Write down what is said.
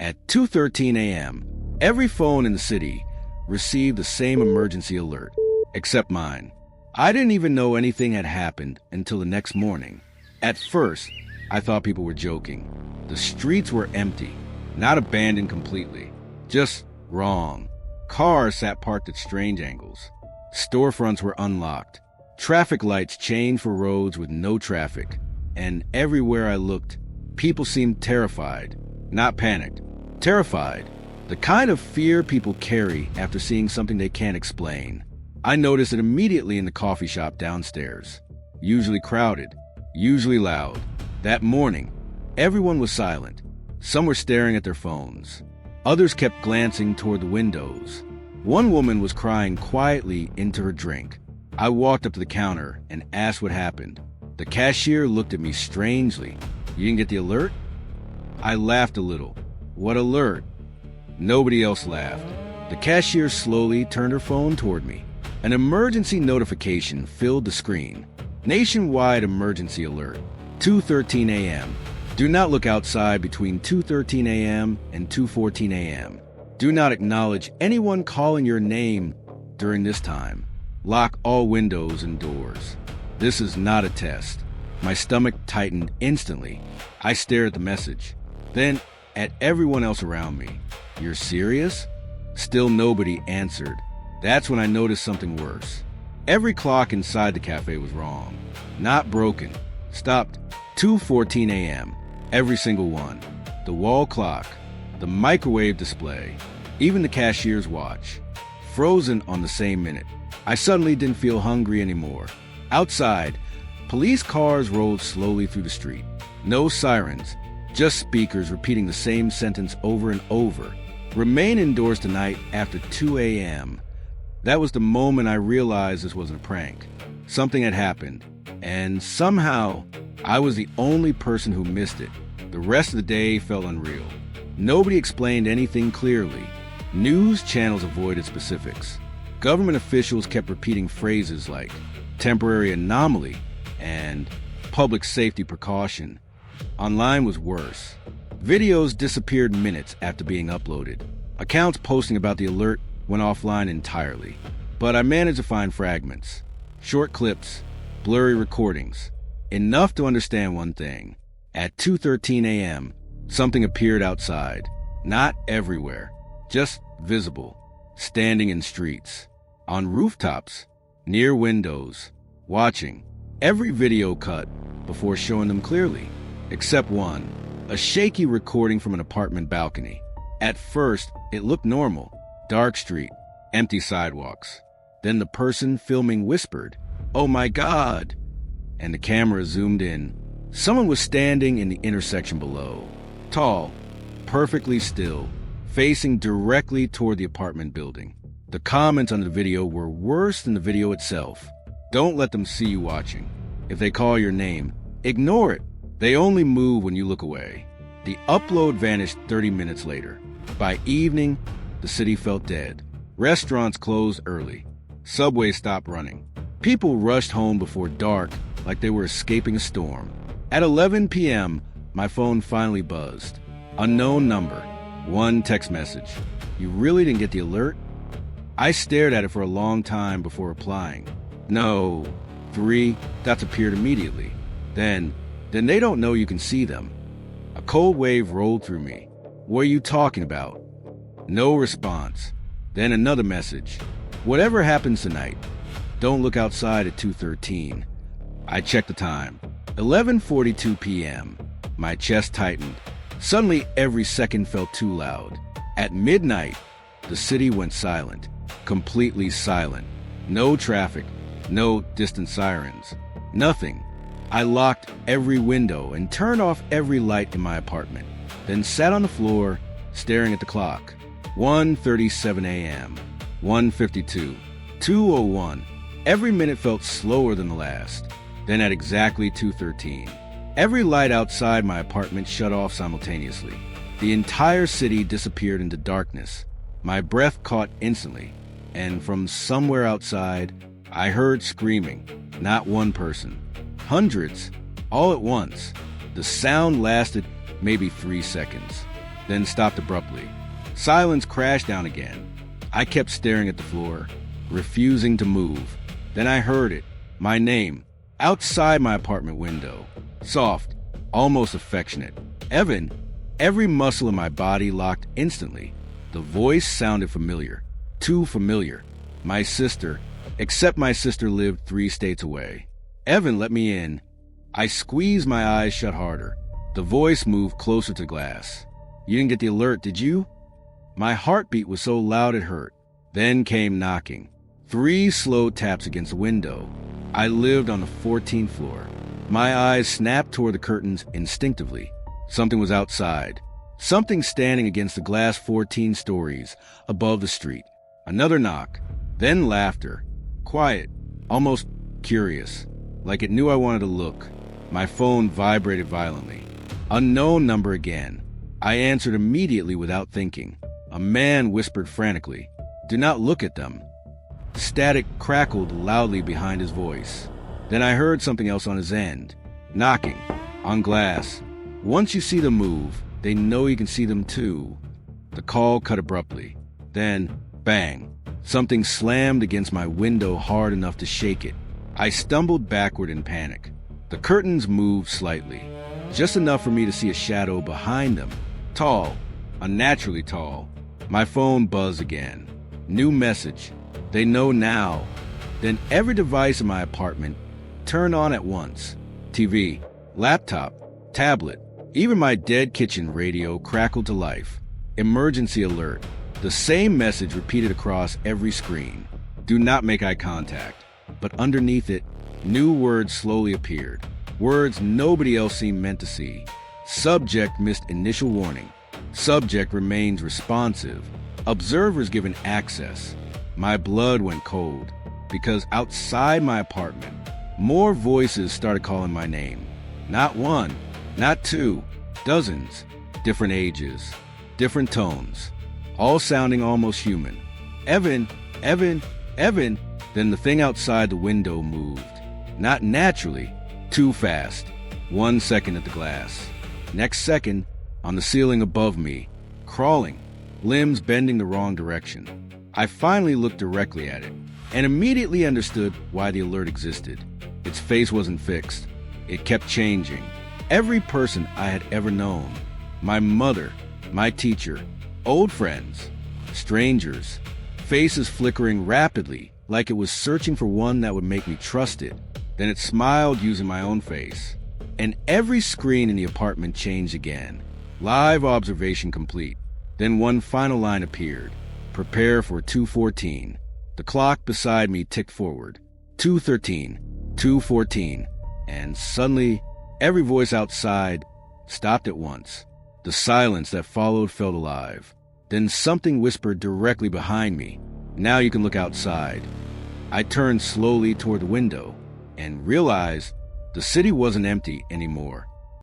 At 2:13 a.m., every phone in the city received the same emergency alert, except mine. I didn't even know anything had happened until the next morning. At first, I thought people were joking. The streets were empty, not abandoned completely, just wrong. Cars sat parked at strange angles. Storefronts were unlocked. Traffic lights changed for roads with no traffic. And everywhere I looked, people seemed terrified, not panicked. Terrified. The kind of fear people carry after seeing something they can't explain. I noticed it immediately in the coffee shop downstairs. Usually crowded, usually loud. That morning, everyone was silent. Some were staring at their phones. Others kept glancing toward the windows. One woman was crying quietly into her drink. I walked up to the counter and asked what happened. The cashier looked at me strangely. "You didn't get the alert?" I laughed a little. "What alert?" Nobody else laughed. The cashier slowly turned her phone toward me. An emergency notification filled the screen. Nationwide emergency alert. 2:13 a.m. Do not look outside between 2:13 a.m. and 2:14 a.m. Do not acknowledge anyone calling your name during this time. Lock all windows and doors. This is not a test. My stomach tightened instantly. I stared at the message, then at everyone else around me. "You're serious?" Still nobody answered. That's when I noticed something worse. Every clock inside the cafe was wrong. Not broken. Stopped 2:14 a.m. Every single one. The wall clock, the microwave display, even the cashier's watch. Frozen on the same minute. I suddenly didn't feel hungry anymore. Outside, police cars rolled slowly through the street. No sirens, just speakers repeating the same sentence over and over. "Remain indoors tonight after 2 a.m. That was the moment I realized this wasn't a prank. Something had happened, and somehow I was the only person who missed it. The rest of the day felt unreal. Nobody explained anything clearly. News channels avoided specifics. Government officials kept repeating phrases like temporary anomaly and public safety precaution. Online was worse. Videos disappeared minutes after being uploaded. Accounts posting about the alert went offline entirely. But I managed to find fragments, short clips, blurry recordings, enough to understand one thing. At 2:13 a.m., something appeared outside. Not everywhere, just visible, standing in streets, on rooftops, near windows, watching. Every video cut before showing them clearly, except one, a shaky recording from an apartment balcony. At first, it looked normal. Dark street, empty sidewalks. Then the person filming whispered, "Oh my God!" And the camera zoomed in. Someone was standing in the intersection below. Tall, perfectly still, facing directly toward the apartment building. The comments on the video were worse than the video itself. Don't let them see you watching. If they call your name, ignore it. They only move when you look away. The upload vanished 30 minutes later. By evening, the city felt dead. Restaurants closed early. Subways stopped running. People rushed home before dark like they were escaping a storm. At 11 p.m., my phone finally buzzed. Unknown number. One text message. "You really didn't get the alert?" I stared at it for a long time before replying. "No." 3 dots appeared immediately. Then they don't know you can see them. A cold wave rolled through me. "What are you talking about?" No response. Then another message. "Whatever happens tonight, don't look outside at 2:13. I checked the time. 11:42 p.m. My chest tightened. Suddenly, every second felt too loud. At midnight, the city went silent. Completely silent. No traffic. No distant sirens. Nothing. I locked every window and turned off every light in my apartment. Then sat on the floor, staring at the clock. 1:37 a.m. 1:52. 2:01. Every minute felt slower than the last. Then at exactly 2:13, every light outside my apartment shut off simultaneously. The entire city disappeared into darkness. My breath caught instantly, and from somewhere outside, I heard screaming. Not one person. Hundreds, all at once. The sound lasted maybe 3 seconds. then stopped abruptly. Silence crashed down again. I kept staring at the floor, refusing to move. Then I heard it, my name, outside my apartment window. Soft, almost affectionate. Evan. Every muscle in my body locked instantly. The voice sounded familiar, too familiar. My sister, except my sister lived 3 states away. Evan let me in. I squeezed my eyes shut harder. The voice moved closer to glass. You didn't get the alert, did you? My heartbeat was so loud it hurt. Then came knocking. 3 slow taps against the window. I lived on the 14th floor. My eyes snapped toward the curtains instinctively. Something was outside. Something standing against the glass 14 stories above the street. Another knock. Then laughter. Quiet. Almost curious. Like it knew I wanted to look. My phone vibrated violently. Unknown number again. I answered immediately without thinking. A man whispered frantically, "Do not look at them." Static crackled loudly behind his voice. Then I heard something else on his end. Knocking. On glass. Once you see them move, they know you can see them too. The call cut abruptly. Then, bang. Something slammed against my window hard enough to shake it. I stumbled backward in panic. The curtains moved slightly, just enough for me to see a shadow behind them. Tall, unnaturally tall. My phone buzzed again. New message. They know now. Then every device in my apartment turned on at once. TV, laptop, tablet, even my dead kitchen radio crackled to life. Emergency alert. The same message repeated across every screen. Do not make eye contact. But underneath it, new words slowly appeared. Words nobody else seemed meant to see. Subject missed initial warning. Subject remains responsive. Observers given access. My blood went cold, because outside my apartment, more voices started calling my name. Not one, not 2, dozens, different ages, different tones, all sounding almost human. Evan, Evan, Evan. Then the thing outside the window moved. Not naturally, too fast. 1 second at the glass. Next second, on the ceiling above me, crawling, limbs bending the wrong direction. I finally looked directly at it, and immediately understood why the alert existed. Its face wasn't fixed. It kept changing. Every person I had ever known. My mother, my teacher, old friends, strangers. Faces flickering rapidly, like it was searching for one that would make me trust it. Then it smiled using my own face. And every screen in the apartment changed again. Live observation complete. Then one final line appeared. Prepare for 2:14. The clock beside me ticked forward. 2:13, 2:14, and suddenly, every voice outside stopped at once. The silence that followed felt alive. Then something whispered directly behind me. Now you can look outside. I turned slowly toward the window and realized the city wasn't empty anymore.